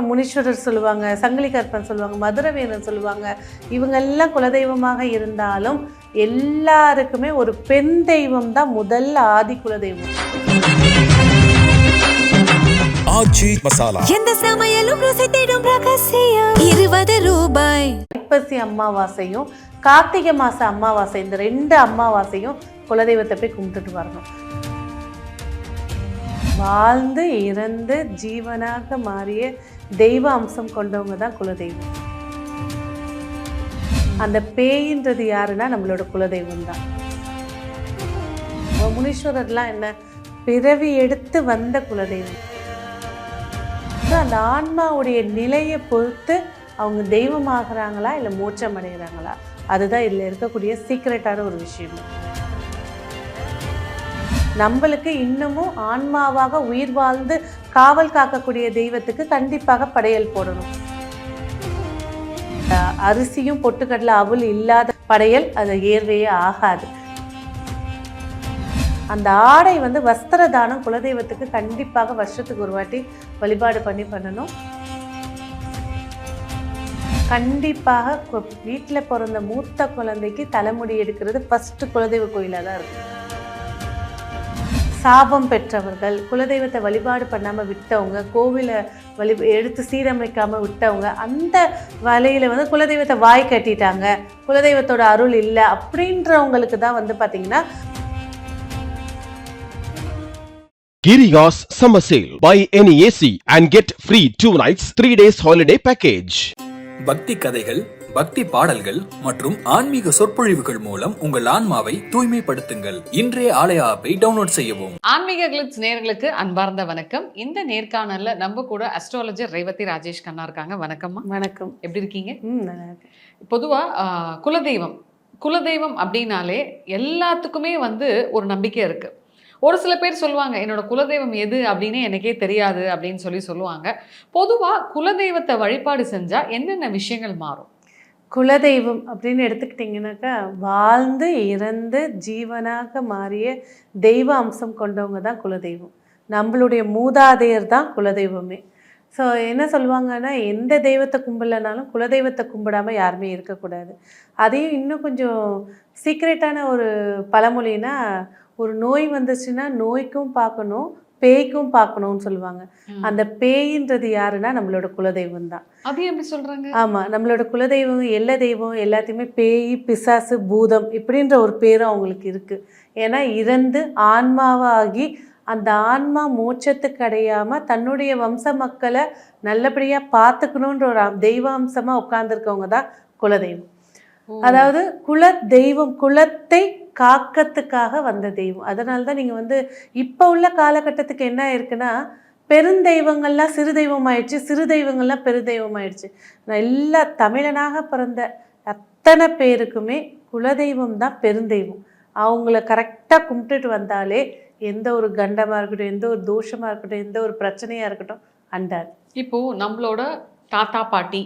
முனீஸ்வரர் சொல்லுவாங்க, சங்கிலி கற்பன் சொல்லுவாங்க, மதுரவேணன் சொல்லுவாங்க. இவங்கெல்லாம் குலதெய்வமாக இருந்தாலும் எல்லாருக்குமே ஒரு பெண் தெய்வம் தான் முதல் ஆதி குலதெய்வம். ஆச்சி மசாலா எந்த சமையலும் ருசி தேடும் ரகசியம் 20 ரூபாய். ஐப்பசி அமாவாசையும் கார்த்திகை மாச அமாவாசை, இந்த 2 அமாவாசையும் குலதெய்வத்தை போய் கும்பிட்டுட்டு வரணும். வாழ்ந்து இறந்து ஜீவனாக மாறிய தெய்வ அம்சம் கொண்டவங்க தான் குலதெய்வம். அந்த பேயின்றது யாருன்னா நம்மளோட குலதெய்வம் தான். முனீஸ்வரர்லாம் என்ன பிறவி எடுத்து வந்த குலதெய்வம். அந்த ஆன்மாவுடைய நிலையை பொறுத்து அவங்க தெய்வமாகறாங்களா இல்லை மோட்சம் அடைகிறாங்களா, அதுதான் இதில் இருக்கக்கூடிய சீக்ரெட்டான ஒரு விஷயம். நம்மளுக்கு இன்னமும் ஆன்மாவாக உயிர் வாழ்ந்து காவல் காக்கக்கூடிய தெய்வத்துக்கு கண்டிப்பாக படையல் போடணும். அரிசியும் பொட்டுக்கடலை அவல் இல்லாத படையல் அது ஏர்வையே ஆகாது. அந்த ஆடை வஸ்திர தானம் குலதெய்வத்துக்கு கண்டிப்பாக வருஷத்துக்கு ஒரு வாட்டி வழிபாடு பண்ணணும். கண்டிப்பாக வீட்டில் பிறந்த மூத்த குழந்தைக்கு தலைமுடி எடுக்கிறது ஃபர்ஸ்ட் குலதெய்வ கோயிலாக தான் இருக்கும். சாபம் பெற்றவர்கள், குலதெய்வத்தை வழிபாடு பண்ணாமல் விட்டவங்க, கோவிலை எடுத்து சீரமைக்காமல் விட்டவங்க, அந்த வலையில் குலதெய்வத்தை வாய் கட்டிட்டாங்க, குலதெய்வத்தோட அருள் இல்லை அப்படின்றவங்களுக்கு தான் பார்த்தீங்கன்னா Giriga's summer sale. Buy any AC and get free 2 nights 3 days holiday package. பக்தி கதைகள், பக்தி பாடல்கள் மற்றும் ஆன்மீக சொற்பொழிவுகள் மூலம் உங்கள் ஆன்மாவை தூய்மைப்படுத்துங்கள். இன்றைய ஆலய ஆப்பை டவுன்லோட் செய்யவும். ஆன்மீக கிளிட்ஸ் நேயர்களுக்கு அன்பார்ந்த வணக்கம். இந்த நேர்காணல்ல நம்ம கூட அஸ்ட்ராலஜர் ரேவதி ராஜேஷ் கண்ணா இருக்காங்க. வணக்கம்மா. வணக்கம். எப்படி இருக்கீங்க? நல்லா இருக்கு. பொதுவா குலதெய்வம் அப்படின்னாலே எல்லாத்துக்குமே ஒரு நம்பிக்கை இருக்கு. ஒரு சில பேர் சொல்லுவாங்க என்னோட குலதெய்வம் எது அப்படின்னு எனக்கே தெரியாது அப்படின்னு சொல்லுவாங்க. பொதுவாக குலதெய்வத்தை வழிபாடு செஞ்சால் என்னென்ன விஷயங்கள் மாறும்? குலதெய்வம் அப்படின்னு எடுத்துக்கிட்டிங்கனாக்கா வாழ்ந்து இறந்து ஜீவனாக மாறிய தெய்வ அம்சம் கொண்டவங்க தான் குலதெய்வம். நம்மளுடைய மூதாதையர் தான் குலதெய்வமே. ஸோ என்ன சொல்லுவாங்கன்னா, எந்த தெய்வத்தை கும்பிடலனாலும் குலதெய்வத்தை கும்பிடாமல் யாருமே இருக்கக்கூடாது. அதையும் இன்னும் கொஞ்சம் சீக்ரெட்டான ஒரு பழமொழின்னா, ஒரு நோய் வந்துச்சுன்னா நோய்க்கும் பார்க்கணும் பேய்க்கும் பார்க்கணும்னு சொல்லுவாங்க. அந்த பேயின்றது யாருன்னா நம்மளோட குலதெய்வம் தான். அது எப்படி சொல்றாங்க? ஆமாம், நம்மளோட குலதெய்வம் எல்லா தெய்வம் எல்லாத்தையுமே பேய் பிசாசு பூதம் இப்படின்ற ஒரு பேரும் அவங்களுக்கு இருக்குது. ஏன்னா இறந்து ஆன்மாவாகி அந்த ஆன்மா மோட்சத்துக்கு அடையாமல் தன்னுடைய வம்ச மக்களை நல்லபடியாக பார்த்துக்கணுன்ற ஒரு தெய்வ அம்சமாக உட்கார்ந்துருக்கவங்க தான் குலதெய்வம். அதாவது தெய்வம் குலத்தை காக்கத்துக்காக வந்த தெய்வம். அதனால தான் நீங்கள் இப்போ உள்ள காலகட்டத்துக்கு என்ன இருக்குன்னா, பெருந்தெய்வங்கள்லாம் சிறு தெய்வம் ஆயிடுச்சு, சிறு தெய்வங்கள்லாம் பெருதெய்வம் ஆயிடுச்சு. நான் எல்லா தமிழனாக பிறந்த அத்தனை பேருக்குமே குலதெய்வம் தான் பெருந்தெய்வம். அவங்கள கரெக்டாக கும்பிட்டுட்டு வந்தாலே எந்த ஒரு கண்டமாக இருக்கட்டும், எந்த ஒரு தோஷமாக இருக்கட்டும், எந்த ஒரு பிரச்சனையாக இருக்கட்டும் அண்டாது. இப்போது நம்மளோட தாத்தா பாட்டி,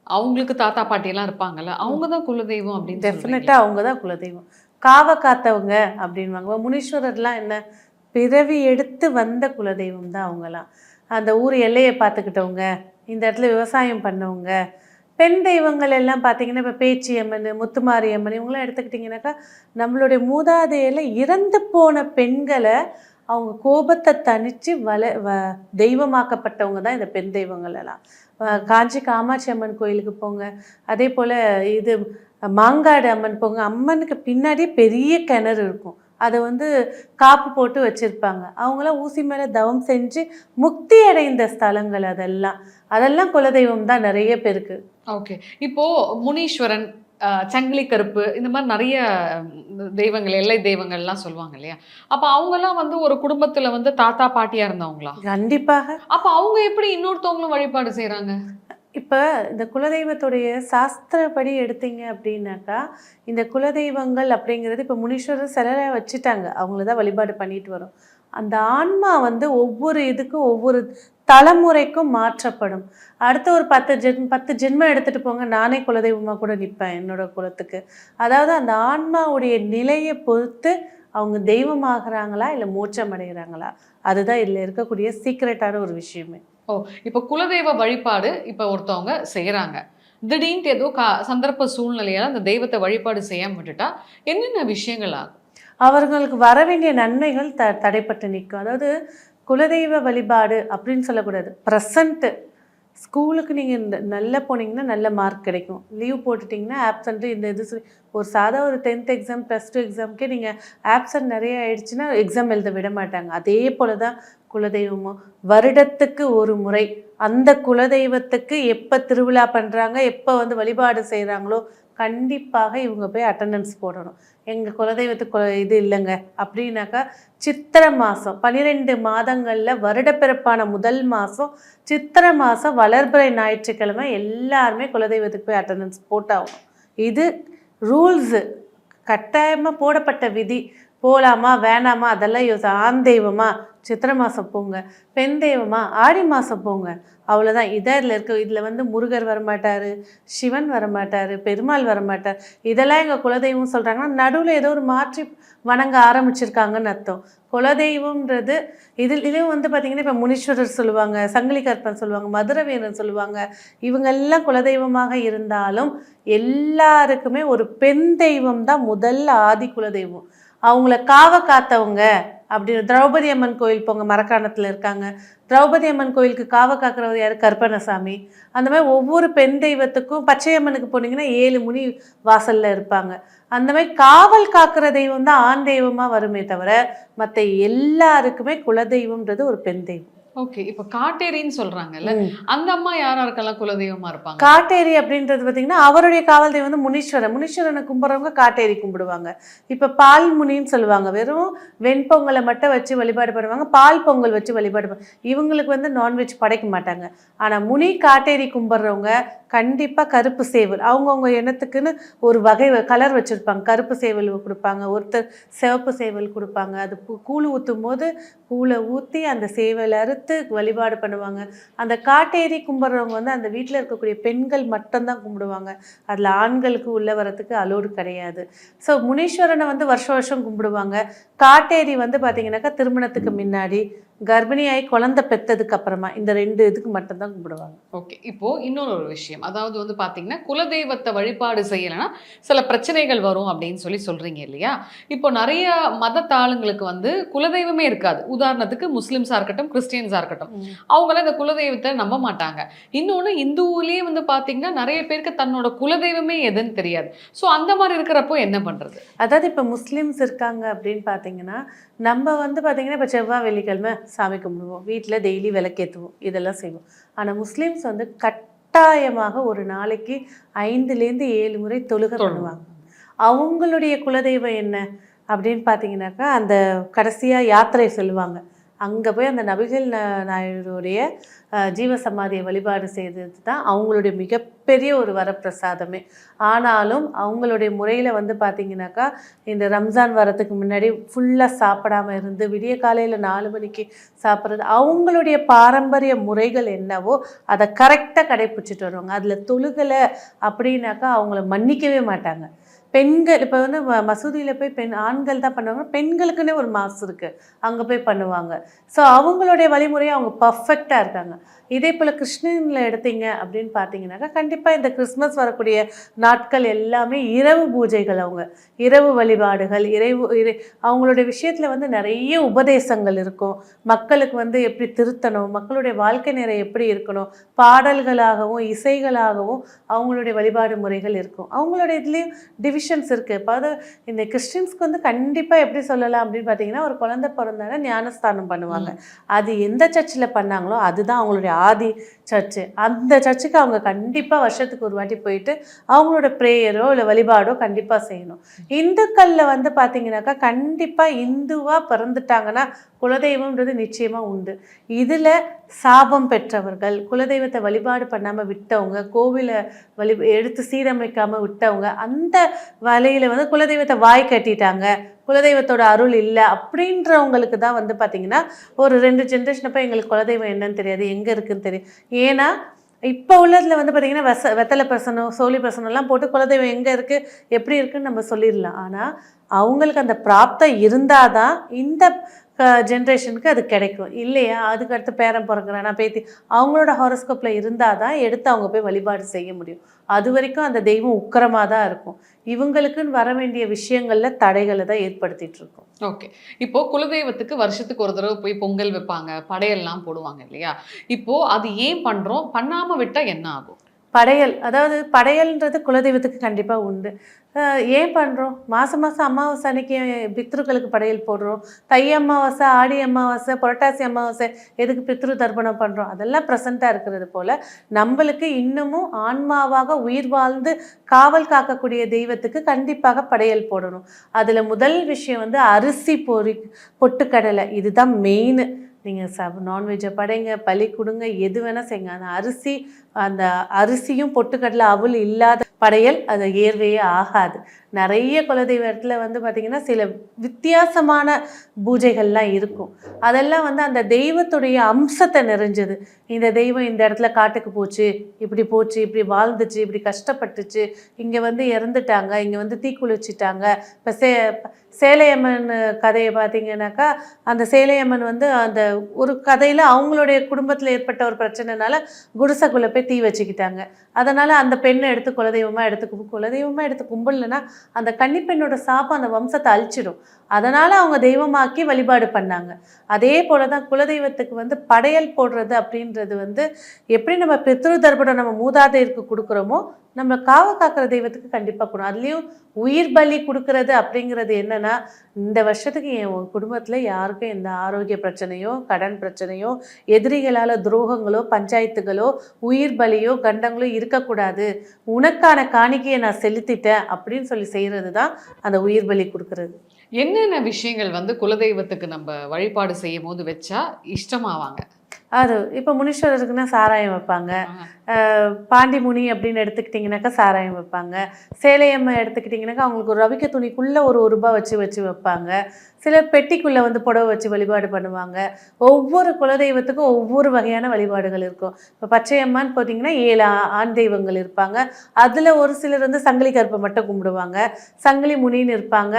அவங்களுக்கு தாத்தா பாட்டியெல்லாம் இருப்பாங்கல்ல, அவங்க தான் குலதெய்வம் அப்படின்னு. டெஃபினட்டாக அவங்க தான் குலதெய்வம். காவ காத்தவங்க அப்படின்வாங்க. முனீஸ்வரர்லாம் என்ன பிறவி எடுத்து வந்த குலதெய்வம் தான் அவங்களாம். அந்த ஊர் எல்லையை பார்த்துக்கிட்டவங்க, இந்த இடத்துல விவசாயம் பண்ணவங்க. பெண் தெய்வங்கள் எல்லாம் பார்த்தீங்கன்னா இப்போ பேச்சியம்மன், முத்துமாரியம்மன் இவங்களாம் எடுத்துக்கிட்டிங்கனாக்கா நம்மளுடைய மூதாதையில் இறந்து போன பெண்களை அவங்க கோபத்தை தணித்து தெய்வமாக்கப்பட்டவங்க தான் இந்த பெண் தெய்வங்கள் எல்லாம். காஞ்சி காமாட்சி அம்மன் கோயிலுக்கு போங்க, அதே போல் இது மாங்காடு அம்மன் போங்க. அம்மனுக்கு பின்னாடி பெரிய கிணறு இருக்கும், அதை காப்பு போட்டு வச்சுருப்பாங்க. அவங்களாம் ஊசி மேலே தவம் செஞ்சு முக்தி அடைந்த ஸ்தலங்கள் அதெல்லாம் குலதெய்வம் தான் நிறைய பேருக்கு. ஓகே. இப்போது முனீஸ்வரன், சங்கிலி கருப்பு, இந்த மாதிரி நிறைய தெய்வங்கள், எல்லை தெய்வங்கள்லாம் சொல்லுவாங்க இல்லையா? அப்போ அவங்கெல்லாம் ஒரு குடும்பத்தில் தாத்தா பாட்டியாக இருந்தவங்களா? கண்டிப்பாக. அப்போ அவங்க எப்படி இன்னொருத்தவங்களும் வழிபாடு செய்கிறாங்க? இப்போ இந்த குலதெய்வத்துடைய சாஸ்திரப்படி எடுத்தீங்க அப்படின்னாக்கா, இந்த குலதெய்வங்கள் அப்படிங்கிறது இப்போ முனீஸ்வரர் சிலரை வச்சுட்டாங்க, அவங்கள தான் வழிபாடு பண்ணிட்டு வரோம். அந்த ஆன்மா ஒவ்வொரு இதுக்கும் ஒவ்வொரு தலைமுறைக்கும் மாற்றப்படும். அடுத்த ஒரு 10 ஜென்மம் எடுத்துகிட்டு போங்க, நானே குலதெய்வமாக கூட நிற்பேன் என்னோட குலத்துக்கு. அதாவது அந்த ஆன்மாவுடைய நிலையை பொறுத்து அவங்க தெய்வமாகறாங்களா இல்லை மோட்சம் அடைகிறாங்களா, அதுதான் இதில் இருக்கக்கூடிய சீக்ரெட்டான ஒரு விஷயமே. ஓ, இப்போ குலதெய்வ வழிபாடு இப்போ ஒருத்தவங்க செய்கிறாங்க, திடீர்னு ஏதோ சந்தர்ப்ப சூழ்நிலையால் அந்த தெய்வத்தை வழிபாடு செய்யாம விட்டுட்டா என்னென்ன விஷயங்கள் ஆகும்? அவர்களுக்கு வர வேண்டிய நன்மைகள் தடைப்பட்டு நிற்கும். அதாவது குலதெய்வ வழிபாடு அப்படின்னு சொல்லக்கூடாது. ப்ரெசண்ட்டு ஸ்கூலுக்கு நீங்கள் நல்லா போனீங்கன்னா நல்ல மார்க் கிடைக்கும். லீவ் போட்டுட்டிங்கன்னா ஆப்சண்ட்டு இந்த இது ஒரு சாதா ஒரு 10th எக்ஸாம் +2 எக்ஸாமுக்கே நீங்கள் ஆப்சண்ட் நிறைய ஆயிடுச்சுன்னா எக்ஸாம் எழுத விட மாட்டாங்க. அதே போல் தான் குலதெய்வமும். வருடத்துக்கு ஒரு முறை அந்த குலதெய்வத்துக்கு எப்போ திருவிழா பண்ணுறாங்க, எப்போ வந்து வழிபாடு செய்கிறாங்களோ கண்டிப்பாக இவங்க போய் அட்டண்டன்ஸ் போடணும். எங்கள் குலதெய்வத்துக்கு இது இல்லைங்க அப்படின்னாக்கா சித்திரை மாதம் 12 மாதங்களில் வருடப்பிறப்பான முதல் மாதம் சித்திரை மாதம் வளர்பிறை ஞாயிற்றுக்கிழமை எல்லாருமே குலதெய்வத்துக்கு போய் அட்டண்டன்ஸ் போட்டாகணும். இது ரூல்ஸு, கட்டாயமாக போடப்பட்ட விதி. போகலாமா வேணாமா அதெல்லாம் ஆண் தெய்வமா சித்திரை மாதம் போங்க, பெண் தெய்வமா ஆடி மாதம் போங்க, அவ்வளோதான். இதில் இருக்க இதில் வந்து முருகர் வரமாட்டார், சிவன் வரமாட்டார், பெருமாள் வரமாட்டார். இதெல்லாம் எங்கள் குலதெய்வம் சொல்கிறாங்கன்னா நடுவில் ஏதோ ஒரு மாற்றி வணங்க ஆரம்பிச்சிருக்காங்கன்னு அர்த்தம். குலதெய்வம்ன்றது இதுலேயும் வந்து பார்த்திங்கன்னா இப்போ முனீஸ்வரர் சொல்லுவாங்க, சங்கிலி கற்பன் சொல்லுவாங்க, மதுரை வீரன் சொல்லுவாங்க. இவங்கெல்லாம் குலதெய்வமாக இருந்தாலும் எல்லாருக்குமே ஒரு பெண் தெய்வம் தான் முதல் ஆதி குலதெய்வம். அவங்கள காத்தவங்க அப்படின்னு திரௌபதி அம்மன் கோயில் போங்க, மரக்காணத்தில் இருக்காங்க. திரௌபதி அம்மன் கோயிலுக்கு காக்கிறவர் யார்? கருப்பணசாமி. அந்த மாதிரி ஒவ்வொரு பெண் தெய்வத்துக்கும் பச்சையம்மனுக்கு போனீங்கன்னா 7 முனி வாசலில் இருப்பாங்க. அந்த மாதிரி காவல் காக்கிற தெய்வம் தான் ஆண் தெய்வமாக வருமே தவிர மற்ற எல்லாருக்குமே குலதெய்வம்ன்றது ஒரு பெண் தெய்வம். ஓகே, இப்போ காட்டேரின்னு சொல்றாங்கல்ல, அந்த அம்மா யாராருக்கெல்லாம் குலதெய்வமா இருப்பாங்க? காட்டேரி அப்படின்றது பார்த்தீங்கன்னா அவருடைய காவல் தெய்வம் வந்து முனீஸ்வரன். முனீஸ்வரனை கும்பிட்றவங்க காட்டேரி கும்பிடுவாங்க. இப்போ பால் முனின்னு சொல்லுவாங்க, வெறும் வெண்பொங்கலை மட்டும் வச்சு வழிபாடு பண்ணுவாங்க, பால் பொங்கல் வச்சு வழிபாடு பண்ணுவாங்க. இவங்களுக்கு வந்து நான்வெஜ் படைக்க மாட்டாங்க. ஆனால் முனி காட்டேரி கும்பிட்றவங்க கண்டிப்பாக கருப்பு சேவல், அவங்கவுங்க எண்ணத்துக்குன்னு ஒரு வகை கலர் வச்சுருப்பாங்க. கருப்பு சேவல் கொடுப்பாங்க, ஒருத்தர் சிவப்பு சேவல் கொடுப்பாங்க. அது கூழ் ஊற்றும் போது கூழை ஊற்றி அந்த சேவல் அறுத்து வழிபாடு பண்ணுவாங்க. அந்த காட்டேரி கும்பிட்றவங்க வந்து அந்த வீட்டில் இருக்கக்கூடிய பெண்கள் மட்டும்தான் கும்பிடுவாங்க. அதில் ஆண்களுக்கு உள்ளே வரத்துக்கு அலோடு கிடையாது. ஸோ முனீஸ்வரனை வந்து வருஷம் கும்பிடுவாங்க. காட்டேரி வந்து பார்த்திங்கனாக்கா திருமணத்துக்கு முன்னாடி, கர்ப்பிணியாகி குழந்தை பெற்றதுக்கு அப்புறமா, இந்த 2 இதுக்கு மட்டும்தான் கும்பிடுவாங்க. ஓகே, இப்போது இன்னொரு ஒரு விஷயம், அதாவது வந்து பார்த்தீங்கன்னா குலதெய்வத்தை வழிபாடு செய்யலைன்னா சில பிரச்சனைகள் வரும் அப்படின்னு சொல்கிறீங்க இல்லையா? இப்போ நிறைய மதத்தாளுங்களுக்கு வந்து குலதெய்வமே இருக்காது. உதாரணத்துக்கு முஸ்லிம்ஸாக இருக்கட்டும், கிறிஸ்டியன்ஸாக இருக்கட்டும், அவங்களாம் இந்த குலதெய்வத்தை நம்ப மாட்டாங்க. இன்னொன்று இந்துவிலேயே வந்து பார்த்தீங்கன்னா நிறைய பேருக்கு தன்னோட குலதெய்வமே எதுன்னு தெரியாது. ஸோ அந்த மாதிரி இருக்கிறப்போ என்ன பண்ணுறது? அதாவது இப்போ முஸ்லீம்ஸ் இருக்காங்க அப்படின்னு பார்த்தீங்கன்னா, நம்ம வந்து பார்த்திங்கன்னா இப்போ செவ்வாய் வெள்ளிக்கிழமை சாமி கும்பிடுவோம், வீட்டில் டெய்லி விளக்கேற்றுவோம், இதெல்லாம் செய்வோம். ஆனால் முஸ்லீம்ஸ் வந்து கட்டாயமாக ஒரு நாளைக்கு 5லேருந்து 7 முறை தொழுகை பண்ணுவாங்க. அவங்களுடைய குலதெய்வம் என்ன அப்படின்னு பார்த்தீங்கன்னாக்கா, அந்த கடைசியாக யாத்திரை சொல்லுவாங்க, அங்கே போய் அந்த நபிகள் நாயருடைய ஜீவசமாதியை வழிபாடு செய்தது தான் அவங்களுடைய மிகப்பெரிய ஒரு வரப்பிரசாதமே. ஆனாலும் அவங்களுடைய முறையில் வந்து பார்த்திங்கனாக்கா, இந்த ரம்ஜான் வரத்துக்கு முன்னாடி ஃபுல்லாக சாப்பிடாமல் இருந்து விடிய காலையில் 4 மணிக்கு சாப்பிட்றது, அவங்களுடைய பாரம்பரிய முறைகள் என்னவோ அதை கரெக்டாக கடைப்பிடிச்சிட்டு வருவாங்க. அதில் தொழுகலை அப்படின்னாக்கா அவங்கள மன்னிக்கவே மாட்டாங்க. பெண்கள் இப்போ வந்து மசூதியில் போய் ஆண்கள் தான் பண்ணுவாங்க, பெண்களுக்குன்னே ஒரு மாசு இருக்குது, அங்கே போய் பண்ணுவாங்க. ஸோ அவங்களுடைய வழிமுறையை அவங்க பர்ஃபெக்டாக இருக்காங்க. இதே போல் கிறிஸ்டினில் எடுத்தீங்க அப்படின்னு பார்த்தீங்கன்னாக்கா, கண்டிப்பாக இந்த கிறிஸ்மஸ் வரக்கூடிய நாட்கள் எல்லாமே இரவு பூஜைகள், அவங்க இரவு வழிபாடுகள், அவங்களுடைய விஷயத்தில் வந்து நிறைய உபதேசங்கள் இருக்கும். மக்களுக்கு வந்து எப்படி திருத்தணும், மக்களுடைய வாழ்க்கை நிலை எப்படி இருக்கணும், பாடல்களாகவும் இசைகளாகவும் அவங்களுடைய வழிபாடு முறைகள் இருக்கும். அவங்களுடைய இதுலேயும் டிவிஷன்ஸ் இருக்குது. இப்போ அது இந்த கிறிஸ்டின்ஸ்க்கு வந்து கண்டிப்பாக எப்படி சொல்லலாம் அப்படின்னு பார்த்தீங்கன்னா, ஒரு குழந்தை பிறந்தாலும் ஞானஸ்தானம் பண்ணுவாங்க. அது எந்த சர்ச்சில் பண்ணாங்களோ அதுதான் அவங்களுடைய ஆதி சர்ச்சு. அந்த சர்ச்சுக்கு அவங்க கண்டிப்பாக வருஷத்துக்கு ஒரு வாட்டி போயிட்டு அவங்களோட ப்ரேயரோ இல்லை வழிபாடோ கண்டிப்பாக செய்யணும். இந்துக்களில் வந்து பார்த்தீங்கன்னாக்கா, கண்டிப்பாக இந்துவாக பிறந்துட்டாங்கன்னா குலதெய்வம்ன்றது நிச்சயமாக உண்டு. இதில் சாபம் பெற்றவர்கள், குலதெய்வத்தை வழிபாடு பண்ணாமல் விட்டவங்க, கோவிலை எடுத்து சீரமைக்காமல் விட்டவங்க, அந்த வலையில் வந்து குலதெய்வத்தை வாய் கட்டிட்டாங்க, குலதெய்வத்தோட அருள் இல்லை அப்படின்றவங்களுக்கு தான் வந்து பார்த்திங்கன்னா ஒரு 2 ஜென்ரேஷன் அப்போ எங்களுக்கு குலதெய்வம் என்னன்னு தெரியாது, எங்கே இருக்குதுன்னு தெரியும். ஏன்னா இப்போ உள்ளதில் வந்து பார்த்திங்கன்னா வெத்தலை பிரசனம், சோழி பிரசனம்லாம் போட்டு குலதெய்வம் எங்கே இருக்குது எப்படி இருக்குதுன்னு நம்ம சொல்லிடலாம். ஆனால் அவங்களுக்கு அந்த பிராப்தம் இருந்தால் தான் இந்த ஜென்ரேஷனுக்கு அது கிடைக்கும் இல்லையா. அதுக்கு அடுத்து பேரன் பிறக்கிறேன்னா பேத்தி அவங்களோட ஹாரோஸ்கோப்பில் இருந்தால் தான் எடுத்து அவங்க போய் வழிபாடு செய்ய முடியும். அது வரைக்கும் அந்த தெய்வம் உக்கிரமாக தான் இருக்கும். இவங்களுக்குன்னு வர வேண்டிய விஷயங்களில் தடைகளை தான் ஏற்படுத்திட்டு இருக்கும். ஓகே. இப்போ குலதெய்வத்துக்கு வருஷத்துக்கு ஒரு தடவை போய் பொங்கல் வைப்பாங்க, படையல்லாம் போடுவாங்க இல்லையா? இப்போ அது ஏன் பண்றோம்? பண்ணாம விட்டா என்ன ஆகும்? படையல், அதாவது படையல்ன்றது குலதெய்வத்துக்கு கண்டிப்பாக உண்டு. ஏன் பண்ணுறோம்? மாதம் மாதம் அமாவாசை அன்னைக்கு பித்ருக்களுக்கு படையல் போடுறோம். தை அமாவாசை, ஆடி அமாவாசை, புரட்டாசி அமாவாசை எதுக்கு பித்ரு தர்ப்பணம் பண்ணுறோம்? அதெல்லாம் ப்ரெசண்ட்டாக இருக்கிறது போல் நம்மளுக்கு இன்னமும் ஆன்மாவாக உயிர் வாழ்ந்து காவல் காக்கக்கூடிய தெய்வத்துக்கு கண்டிப்பாக படையல் போடணும். அதில் முதல் விஷயம் வந்து அரிசி பொட்டுக்கடலை, இதுதான் மெயின். நீங்கள் நான்வெஜ்ஜை படைங்க, பலி கொடுங்க, எது வேணால் செய்யுங்க. அந்த அரிசியும் பொட்டுக்கடலை அவல் இல்லாத படையல் அது ஏர்வையே ஆகாது. நிறைய குலதெய்வ இடத்துல வந்து பார்த்திங்கன்னா சில வித்தியாசமான பூஜைகள்லாம் இருக்கும். அதெல்லாம் வந்து அந்த தெய்வத்துடைய அம்சத்தை நிறைஞ்சது. இந்த தெய்வம் இந்த இடத்துல காட்டுக்கு போச்சு, இப்படி வாழ்ந்துச்சு, இப்படி கஷ்டப்பட்டுச்சு, இங்கே வந்து இறந்துட்டாங்க, இங்கே வந்து தீக்குளிச்சிட்டாங்க. இப்போ சேலையம்மன் கதையை பார்த்தீங்கன்னாக்கா, அந்த சேலையம்மன் வந்து அந்த ஒரு கதையில் அவங்களுடைய குடும்பத்தில் ஏற்பட்ட ஒரு பிரச்சனைனால குடிசைக்குள்ளே போய் தீ வச்சுக்கிட்டாங்க. அதனால் அந்த பெண்ணை எடுத்து குலதெய்வமாக எடுத்து கும்பிடலைன்னா அந்த கன்னிப்பெண்ணோட சாபம் அந்த வம்சத்தை அழிச்சிடும். அதனால் அவங்க தெய்வமாக்கி வழிபாடு பண்ணாங்க. அதே போல் தான் குலதெய்வத்துக்கு வந்து படையல் போடுறது அப்படின்றது வந்து எப்படி நம்ம பித்ரு தர்ப்பணம் நம்ம மூதாதையருக்கு கொடுக்குறோமோ நம்ம காக்கிற தெய்வத்துக்கு கண்டிப்பாக கொடுக்கும். அதுலேயும் உயிர் பலி கொடுக்கறது அப்படிங்கிறது என்னென்னா, இந்த வருஷத்துக்கு என் குடும்பத்தில் யாருக்கும் எந்த ஆரோக்கிய பிரச்சனையோ, கடன் பிரச்சனையோ, எதிரிகளால் துரோகங்களோ, பஞ்சாயத்துகளோ, உயிர் பலியோ, கண்டங்களோ இருக்கக்கூடாது, உனக்கான காணிக்கையை நான் செலுத்திட்டேன் அப்படின்னு சொல்லி செய்கிறது தான் அந்த உயிர் பலி கொடுக்கறது. என்னென்ன விஷயங்கள் வந்து குலதெய்வத்துக்கு நம்ம வழிபாடு செய்யும் போது வச்சா இஷ்டமாவாங்க? அது இப்போ முனீஸ்வரருக்குன்னா சாராயம் வைப்பாங்க. பாண்டி முனி அப்படின்னு எடுத்துக்கிட்டிங்கனாக்கா சாராயம் வைப்பாங்க. சேலையம்மை எடுத்துக்கிட்டிங்கனாக்கா அவங்களுக்கு ஒரு ரவிக்க துணிக்குள்ளே ஒரு ரூபாய் வச்சு வைப்பாங்க. சிலர் பெட்டிக்குள்ளே வந்து புடவை வச்சு வழிபாடு பண்ணுவாங்க. ஒவ்வொரு குலதெய்வத்துக்கும் ஒவ்வொரு வகையான வழிபாடுகள் இருக்கும். இப்போ பச்சையம்மான்னு பார்த்தீங்கன்னா 7 ஆண் தெய்வங்கள் இருப்பாங்க. அதில் ஒரு சிலர் வந்து சங்கிலி கருப்பை மட்டும் கும்பிடுவாங்க, சங்கிலி முனின்னு இருப்பாங்க,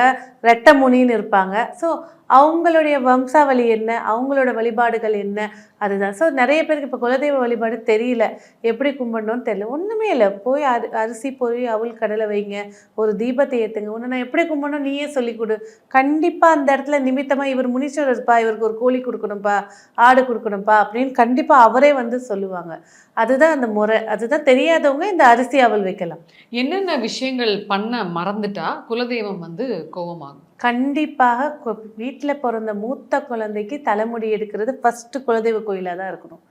ரெட்டை முனின்னு இருப்பாங்க. ஸோ அவங்களுடைய வம்சாவளி என்ன, அவங்களோட வழிபாடுகள் என்ன, அதுதான். ஸோ நிறைய பேருக்கு இப்போ குலதெய்வ வழிபாடு தெரியல, எப்படி கும்பிடணும்னு தெரியல. ஒன்றுமே இல்லை, போய் அரிசி பொறி அவல் கடலை வைங்க, ஒரு தீபத்தை ஏற்றுங்க. ஒன்று நான் எப்படி கும்பிடணும் நீயே சொல்லிக் கொடு. கண்டிப்பாக அந்த இடத்துல நிமித்தமாக இவர் முனீஸ்வரர் இருப்பா, இவருக்கு ஒரு கோழி கொடுக்கணும்ப்பா, ஆடு கொடுக்கணும்ப்பா அப்படின்னு கண்டிப்பாக அவரே வந்து சொல்லுவாங்க. அதுதான் அந்த முறை. அதுதான் தெரியாதவங்க இந்த அரிசி அவல் வைக்கலாம். என்னென்ன விஷயங்கள் பண்ண மறந்துட்டா குலதெய்வம் வந்து கோபமாகும்? கண்டிப்பாக வீட்டில் பிறந்த மூத்த குழந்தைக்கு தலைமுடி எடுக்கிறது ஃபஸ்ட்டு குலதெய்வ கோயிலாக தான் இருக்கணும்.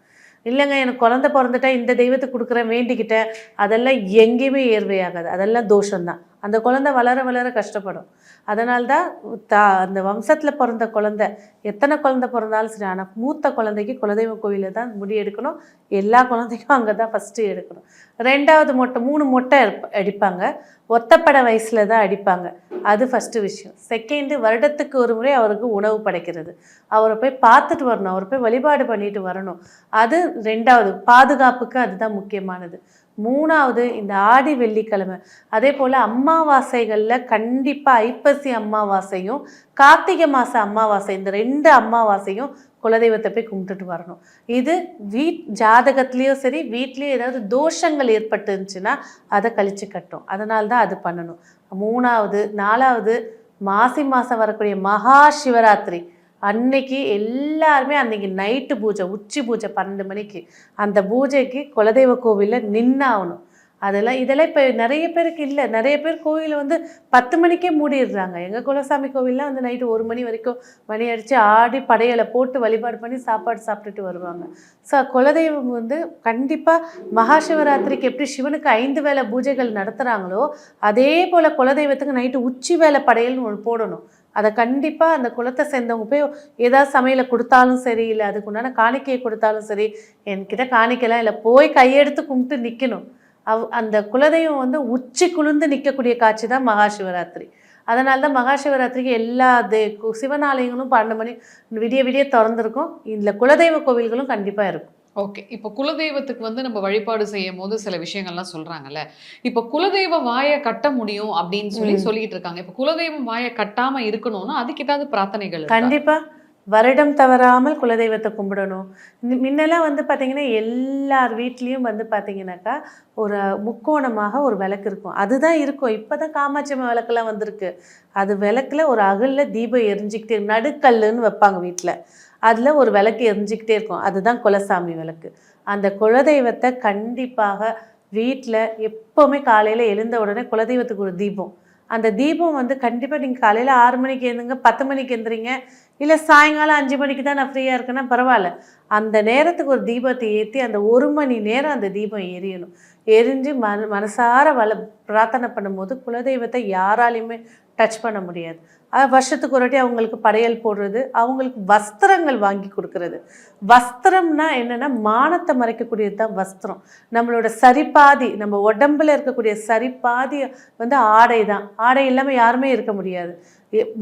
இல்லைங்க எனக்கு குழந்தை பிறந்துட்டா இந்த தெய்வத்துக்கு கொடுக்குறேன் வேண்டிக்கிட்டேன், அதெல்லாம் எங்கேயுமே ஏர்வையாகாது. அதெல்லாம் தோஷம்தான். அந்த குழந்தை வளர வளர கஷ்டப்படும். அதனால்தான் அந்த வம்சத்தில் பிறந்த குழந்தை எத்தனை குழந்தை பிறந்தாலும் சரி, ஆனால் மூத்த குழந்தைக்கு குலதெய்வ கோயிலில் தான் முடி எடுக்கணும். எல்லா குழந்தைக்கும் அங்கே தான் ஃபஸ்ட்டு எடுக்கணும். 2வது மொட்டை 3 மொட்டை அடிப்பாங்க. ஒத்தப்படை வயசில் தான் அடிப்பாங்க. அது ஃபஸ்ட்டு விஷயம். செகண்டு, வருடத்துக்கு ஒரு முறை அவருக்கு உணவு படைக்கிறது. அவரை போய் பார்த்துட்டு வரணும், அவரை போய் வழிபாடு பண்ணிட்டு வரணும். அது 2வது. பாதுகாப்புக்கு அதுதான் முக்கியமானது. 3வது, இந்த ஆடி வெள்ளிக்கிழமை, அதே போல் அமாவாசைகளில் கண்டிப்பாக ஐப்பசி அமாவாசையும் கார்த்திகை மாத அமாவாசை, இந்த 2 அமாவாசையும் குலதெய்வத்தை போய் கும்பிட்டுட்டு வரணும். இது ஜாதகத்துலேயும் சரி, வீட்லேயும் ஏதாவது தோஷங்கள் ஏற்பட்டுருந்துச்சுன்னா அதை கழிச்சு கட்டும். அதனால்தான் அது பண்ணணும். 3வது. 4வது, மாசி மாதம் வரக்கூடிய மகா சிவராத்திரி அன்னைக்கு எல்லாருமே அன்னைக்கு நைட்டு பூஜை, உச்சி பூஜை 12 மணிக்கு, அந்த பூஜைக்கு குலதெய்வ கோவிலில் நின்னாகணும். இதெல்லாம் இப்போ நிறைய பேருக்கு இல்லை. நிறைய பேர் கோவிலை வந்து 10 மணிக்கே மூடிடுறாங்க. எங்கள் குலசாமி கோவில்லாம் வந்து நைட்டு 1 மணி வரைக்கும் மணி அடித்து ஆடி படையலை போட்டு வழிபாடு பண்ணி சாப்பாடு சாப்பிட்டுட்டு வருவாங்க. ஸோ குலதெய்வம் வந்து கண்டிப்பாக மகா சிவராத்திரிக்கு எப்படி சிவனுக்கு 5 வேளை பூஜைகள் நடத்துகிறாங்களோ அதே போல் குலதெய்வத்துக்கு நைட்டு உச்சி வேளை படையல்னு ஒன்று போடணும். அதை கண்டிப்பாக அந்த குலத்தை சேர்ந்தவங்க போய் ஏதாவது சமையலை கொடுத்தாலும் சரி, இல்லை அதுக்கு உண்டான காணிக்கையை கொடுத்தாலும் சரி, என்கிட்ட காணிக்கலாம் இல்லை, போய் கையெடுத்து கும்பிட்டு நிற்கணும். அந்த குலதெய்வம் வந்து உச்சி குளிர்ந்து நிற்கக்கூடிய காட்சி தான் மகா சிவராத்திரி. அதனால தான் மகா சிவராத்திரிக்கு எல்லா சிவனாலயங்களும் 12 மணி விடிய திறந்துருக்கும். இதில் குலதெய்வ கோவில்களும் கண்டிப்பாக இருக்கும். ஓகே. இப்போ குலதெய்வத்துக்கு வந்து நம்ம வழிபாடு செய்யும் போது சில விஷயங்கள்லாம் சொல்றாங்கல்ல, இப்போ குலதெய்வ வாயை கட்ட முடியும் அப்படின்னு சொல்லிட்டு இருக்காங்க. இப்போ குலதெய்வம் வாயை கட்டாம இருக்கணும்னா அதுக்கு ஏதாவது பிரார்த்தனைகள் இருக்கா? கண்டிப்பா வருடம் தவறாமல் குலதெய்வத்தை கும்பிடணும். முன்னெல்லாம் வந்து பார்த்திங்கன்னா எல்லார் வீட்லேயும் வந்து பார்த்திங்கனாக்கா ஒரு முக்கோணமாக ஒரு விளக்கு இருக்கும். அதுதான் இருக்கும். இப்போ தான் காமாட்சி அம்மா விளக்கெல்லாம் வந்திருக்கு. அது விளக்கில் ஒரு அகலில் தீபம் எரிஞ்சிக்கிட்டே நடுக்கல்லுன்னு வைப்பாங்க வீட்டில். அதில் ஒரு விளக்கு எரிஞ்சிக்கிட்டே இருக்கும். அதுதான் குலசாமி விளக்கு. அந்த குலதெய்வத்தை கண்டிப்பாக வீட்டில் எப்போவுமே காலையில் எழுந்த உடனே குலதெய்வத்துக்கு ஒரு தீபம். அந்த தீபம் வந்து கண்டிப்பாக நீங்கள் காலையில் 6 மணிக்கு எழுந்துங்க, 10 மணிக்கு எழுந்துறீங்க, இல்லை சாயங்காலம் 5 மணிக்கு தான் நான் ஃப்ரீயாக இருக்கேன்னா பரவாயில்ல. அந்த நேரத்துக்கு ஒரு தீபத்தை ஏற்றி அந்த 1 மணி நேரம் அந்த தீபம் எரியணும். எரிஞ்சு மனசார பிரார்த்தனை பண்ணும்போது குலதெய்வத்தை யாராலையுமே டச் பண்ண முடியாது. வருஷத்துக்கு ஒரு வாட்டி அவங்களுக்கு படையல் போடுறது, அவங்களுக்கு வஸ்திரங்கள் வாங்கி கொடுக்கறது. வஸ்திரம்னா என்னென்னா மானத்தை மறைக்கக்கூடியது தான் வஸ்திரம். நம்மளோட சரிபாதி, நம்ம உடம்புல இருக்கக்கூடிய சரிபாதி வந்து ஆடை தான். ஆடை இல்லாமல் யாருமே இருக்க முடியாது.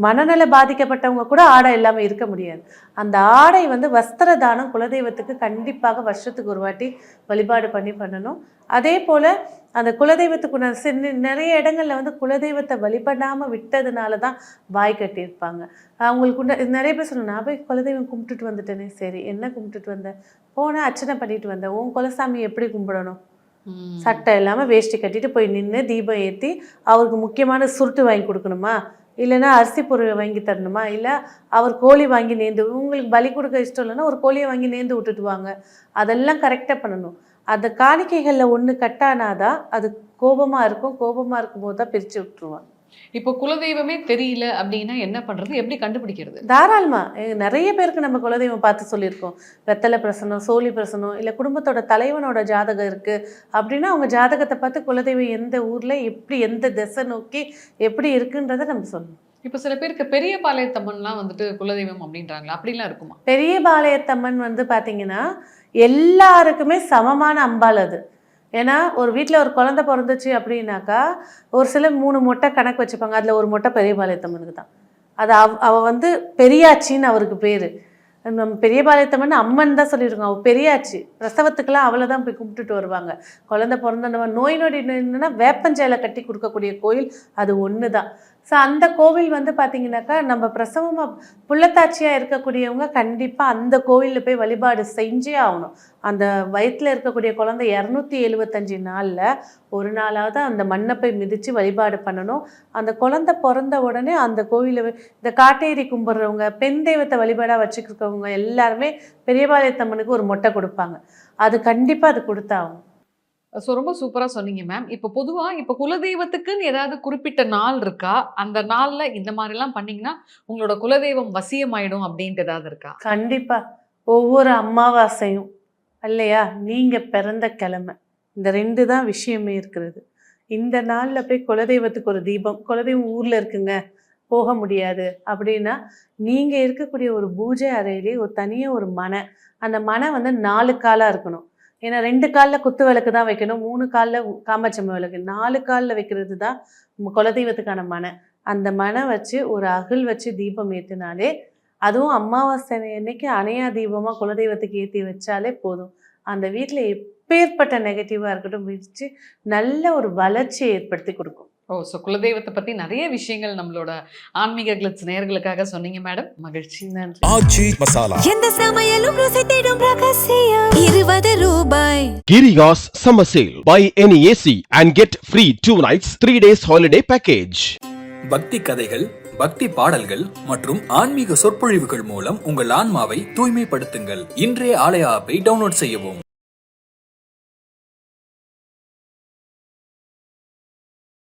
மனநல பாதிக்கப்பட்டவங்க கூட ஆடை இல்லாமல் இருக்க முடியாது. அந்த ஆடை வந்து வஸ்திர தானம் குலதெய்வத்துக்கு கண்டிப்பாக வருஷத்துக்கு ஒரு வாட்டி வழிபாடு பண்ணணும். அதே போல் அந்த குலதெய்வத்துக்கு நிறைய இடங்களில் வந்து குலதெய்வத்தை வழிபடாமல் விட்டதுனால தான் வாய் கட்டியிருப்பாங்க. அவங்களுக்கு நிறைய பேர் சொல்லணும், நான் போய் குலதெய்வம் கும்பிட்டுட்டு வந்துட்டேனே. சரி, என்ன கும்பிட்டுட்டு வந்தேன்? போனேன், அர்ச்சனை பண்ணிட்டு வந்தேன். உன் குலசாமி எப்படி கும்பிடணும்? சட்டை இல்லாமல் வேஷ்டி கட்டிட்டு போய் நின்று தீபம் ஏற்றி அவருக்கு முக்கியமான சுருட்டு வாங்கி கொடுக்கணுமா? இல்லைன்னா அரிசி பொருள் வாங்கி தரணுமா? இல்லை அவர் கோழி வாங்கி நேர்ந்து, உங்களுக்கு பலி கொடுக்க இஷ்டம் இல்லைன்னா ஒரு கோழியை வாங்கி நேர்ந்து விட்டுட்டு வாங்க. அதெல்லாம் கரெக்டாக பண்ணணும். அந்த காணிக்கைகளில் ஒன்று கட்டானாதான் அது கோபமாக இருக்கும். கோபமாக இருக்கும்போது தான் பிரித்து விட்டுருவாங்க. இப்போ குலதெய்வமே தெரியல அப்படின்னா என்ன பண்ணுறது, எப்படி கண்டுபிடிக்கிறது? தாராளமாக நிறைய பேருக்கு நம்ம குலதெய்வம் பார்த்து சொல்லியிருக்கோம். வெத்தலை பிரசனம், சோழி பிரசனம், இல்லை குடும்பத்தோட தலைவனோட ஜாதகம் இருக்குது அப்படின்னா அவங்க ஜாதகத்தை பார்த்து குலதெய்வம் எந்த ஊரில் எப்படி எந்த திசை நோக்கி எப்படி இருக்குன்றதை நம்ம சொல்லணும். இப்போ சில பேருக்கு பெரிய பாளையத்தம்மன்லாம் வந்துட்டு குலதெய்வம் அப்படின்றாங்களா? அப்படிலாம் இருக்குமா? பெரிய பாளையத்தம்மன் வந்து பார்த்திங்கன்னா எல்லாருக்குமே சமமான அம்பாள் அது. ஏன்னா ஒரு வீட்டில் ஒரு குழந்தை பிறந்துச்சு அப்படின்னாக்கா ஒரு சில 3 மொட்டை கணக்கு வச்சுப்பாங்க. அதில் ஒரு மொட்டை பெரிய பாளையத்தம்மனுக்கு தான். அது அவள் வந்து பெரியாச்சின்னு அவருக்கு பேர். நம்ம பெரிய பாளையத்தம்மன் அம்மன் தான் சொல்லியிருக்கோம். அவள் பெரியாச்சி. பிரசவத்துக்கெல்லாம் அவளை தான் போய் கும்பிட்டுட்டு வருவாங்க. குழந்தை பிறந்த நோய் நொடி என்னன்னா வேப்பஞ்சேலை கட்டி கொடுக்கக்கூடிய கோயில் அது ஒன்று தான். ஸோ அந்த கோவில் வந்து பார்த்திங்கனாக்கா நம்ம பிரசவமாக புள்ளத்தாச்சியாக இருக்கக்கூடியவங்க கண்டிப்பாக அந்த கோவிலில் போய் வழிபாடு செஞ்சே ஆகணும். அந்த வயிற்றில் இருக்கக்கூடிய குழந்தை 275 நாளில் ஒரு நாளாவது அந்த மண்ணை போய் மிதித்து வழிபாடு பண்ணணும். அந்த குழந்தை பிறந்த உடனே அந்த கோவிலில் இந்த காட்டேரி கும்பிட்றவங்க, பெண் தெய்வத்தை வழிபாடாக வச்சுருக்கவங்க எல்லாருமே பெரியபாளையத்தம்மனுக்கு ஒரு மொட்டை கொடுப்பாங்க. அது கண்டிப்பாக அது கொடுத்தாகும். ஸோ ரொம்ப சூப்பராக சொன்னீங்க மேம். இப்போ பொதுவாக இப்போ குலதெய்வத்துக்குன்னு ஏதாவது குறிப்பிட்ட நாள் இருக்கா? அந்த நாளில் இந்த மாதிரிலாம் பண்ணிங்கன்னா உங்களோட குலதெய்வம் வசியமாயிடும் அப்படின்ட்டு ஏதாவது இருக்கா? கண்டிப்பாக. ஒவ்வொரு அமாவாசையும் இல்லையா, நீங்கள் பிறந்த கிழமை, இந்த 2 தான் விஷயமே இருக்கிறது. இந்த நாளில் போய் குலதெய்வத்துக்கு ஒரு தீபம், குலதெய்வம் ஊரில் இருக்குங்க போக முடியாது அப்படின்னா நீங்கள் இருக்கக்கூடிய ஒரு பூஜை அறையிலே ஒரு தனியாக ஒரு மனை, அந்த மனை வந்து 4 காலாக இருக்கணும். ஏன்னா 2 காலில் குத்து விளக்கு தான் வைக்கணும், 3 காலில் காமாட்சம்ம விளக்கு, 4 காலில் வைக்கிறது தான் குலதெய்வத்துக்கான மனை. அந்த மனை வச்சு ஒரு அகல் வச்சு தீபம் ஏற்றினாலே, அதுவும் அமாவாசை அன்னைக்கு அணையா தீபமாக குலதெய்வத்துக்கு ஏற்றி வச்சாலே போதும். அந்த வீட்டில் எப்பேற்பட்ட நெகட்டிவாக இருக்கட்டும் வச்சு நல்ல ஒரு வளர்ச்சியை ஏற்படுத்தி கொடுக்கும். ஸோ குலதெய்வத்தை பற்றி நிறைய விஷயங்கள் நம்மளோட ஆன்மீக கிளிட்ஸ் நேயர்களுக்காக சொன்னீங்க மேடம். மகிழ்ச்சி. நன்றி. ஆச்சி மசாலா எந்த சமையலும் ருசி தேடும் ரகசியம் 20 ரூபாய். Kirigas Summer Sale. Buy any AC and get free 2 nights 3 days holiday package. பக்தி கதைகள், பக்தி பாடல்கள் மற்றும் ஆன்மீக சொற்பொழிவுகள் மூலம் உங்கள் ஆன்மாவை தூய்மைப்படுத்துங்கள். இன்றைய ஆலய ஆப்பை டவுன்லோட் செய்யவும்.